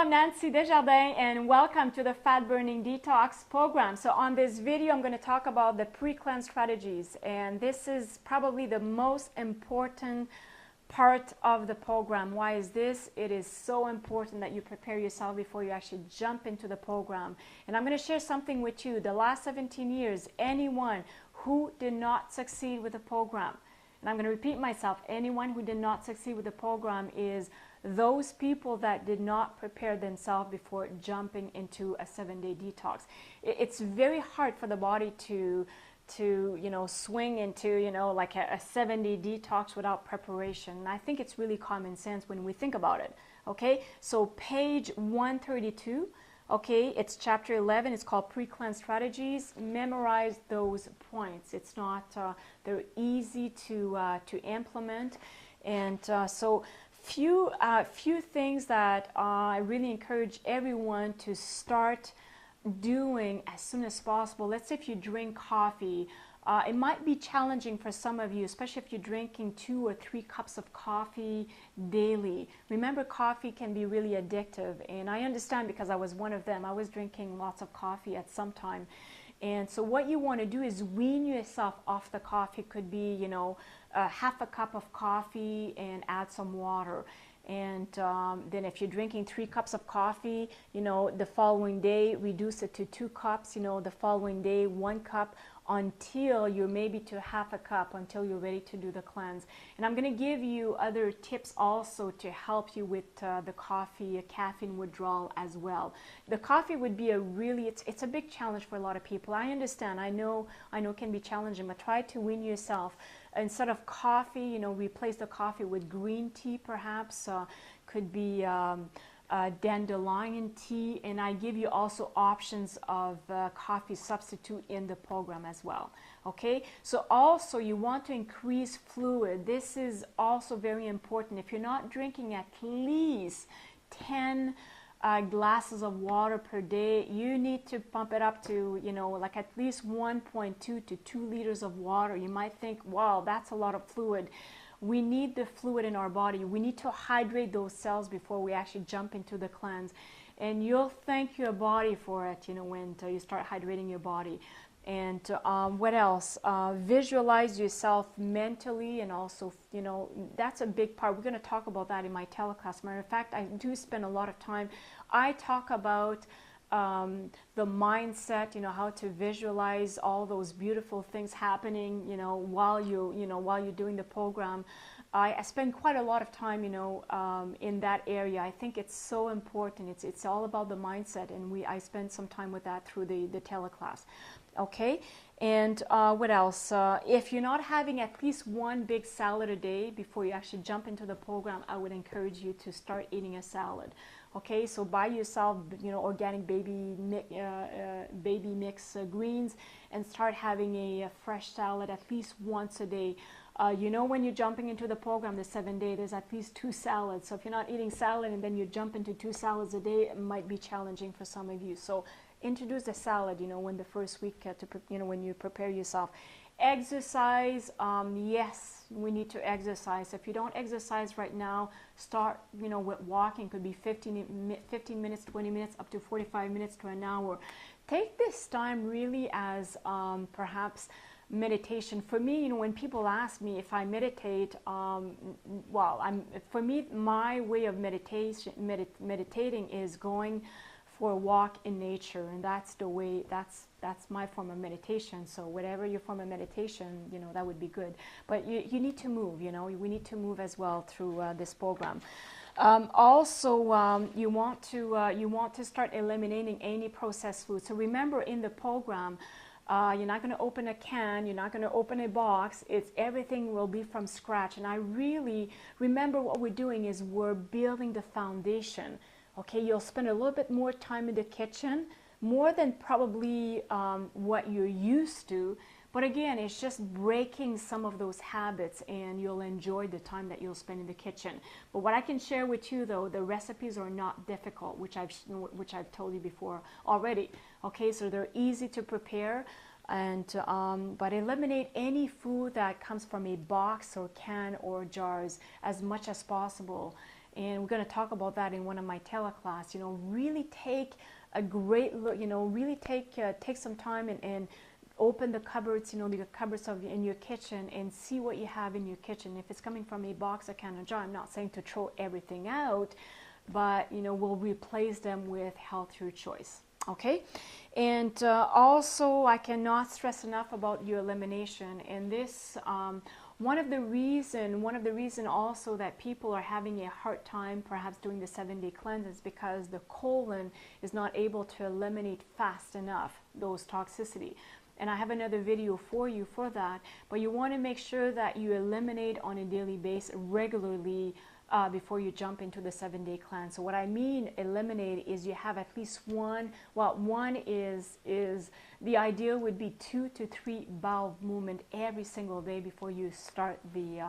I'm Nancy Desjardins and welcome to the Fat Burning Detox program. So on this video, I'm going to talk about the pre-cleanse strategies, and this is probably the most important part of the program. Why is this? It is so important that you prepare yourself before you actually jump into the program. And I'm going to share something with you. The last 17 years, anyone who did not succeed with the program, and I'm going to repeat myself, anyone who did not succeed with the program is those people that did not prepare themselves before jumping into a 7-day detox. It's very hard for the body to swing into like a 7-day detox without preparation. And I think it's really common sense when we think about it. Okay, so page 132. Okay, it's chapter 11. It's called Pre-Cleanse Strategies. Memorize those points. It's not they're easy to implement, and so few things that I really encourage everyone to start doing as soon as possible. Let's say if you drink coffee, it might be challenging for some of you, especially if you're drinking 2 or 3 cups of coffee daily. Remember, coffee can be really addictive, and I understand because I was one of them. I was drinking lots of coffee at some time. And so what you want to do is wean yourself off the coffee. It could be, half a cup of coffee and add some water. And then if you're drinking 3 cups of coffee, the following day, reduce it to 2 cups, the following day, 1 cup, until you're maybe to half a cup, until you're ready to do the cleanse. And I'm going to give you other tips also to help you with the coffee, caffeine withdrawal as well. The coffee would be it's a big challenge for a lot of people. I understand, I know it can be challenging, but try to wean yourself. Instead of coffee, replace the coffee with green tea perhaps, could be dandelion tea, and I give you also options of coffee substitute in the program as well. Okay, so also you want to increase fluid. This is also very important. If you're not drinking at least 10 glasses of water per day, you need to pump it up to like at least 1.2 to 2 liters of water. You might think, wow, that's a lot of fluid. We need the fluid in our body. We need to hydrate those cells before we actually jump into the cleanse. And you'll thank your body for it, when you start hydrating your body. And what else? Visualize yourself mentally, and also, that's a big part. We're going to talk about that in my teleclass. Matter of fact, I do spend a lot of time. I talk about the mindset, how to visualize all those beautiful things happening, while you're doing the program. I spend quite a lot of time, in that area. I think it's so important. It's all about the mindset, and I spend some time with that through the teleclass. Okay, and what else? If you're not having at least 1 big salad a day before you actually jump into the program, I would encourage you to start eating a salad. Okay, so buy yourself, organic baby mix greens, and start having a fresh salad at least once a day. When you're jumping into the program, the 7-day, there's at least 2 salads. So if you're not eating salad and then you jump into 2 salads a day, it might be challenging for some of you. So introduce the salad, when the first week, when you prepare yourself. Exercise, yes, we need to exercise. If you don't exercise right now, start, with walking. Could be 15 minutes, 20 minutes, up to 45 minutes to an hour. Take this time really as perhaps meditation. For me, when people ask me if I meditate, for me, my way of meditating is going for a walk in nature, and that's the way. That's my form of meditation. So whatever your form of meditation, that would be good. But you need to move. We need to move as well through this program. Also, you want to start eliminating any processed food. So remember, in the program, you're not going to open a can, you're not going to open a box. Everything will be from scratch. And I really remember what we're doing is we're building the foundation. Okay, you'll spend a little bit more time in the kitchen, more than probably what you're used to. But again, it's just breaking some of those habits, and you'll enjoy the time that you'll spend in the kitchen. But what I can share with you, though, the recipes are not difficult, which I've told you before already. Okay, so they're easy to prepare, and but eliminate any food that comes from a box or can or jars as much as possible. and we're going to talk about that in one of my teleclass. You know, really take a great look, you know, really take some time and open the cupboards, you know, the cupboards in your kitchen, and see what you have in your kitchen. If it's coming from a box or can or jar, I'm not saying to throw everything out, but, you know, we'll replace them with healthier choice. Okay, and also I cannot stress enough about your elimination. And this one of the reason also that people are having a hard time perhaps doing the 7-day cleanse is because the colon is not able to eliminate fast enough those toxicity. And I have another video for you for that, but you want to make sure that you eliminate on a daily basis regularly before you jump into the 7-day cleanse. So what I mean eliminate is you have at least one, well, one is the ideal would be 2 to 3 bowel movement every single day before you start the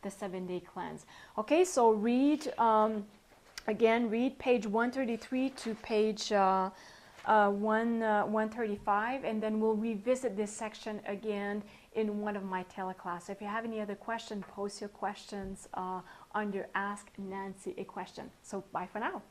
7-day cleanse. Okay, so read, again, read page 133 to page 135, and then we'll revisit this section again in one of my teleclass. If you have any other questions, post your questions under Ask Nancy a Question. So bye for now.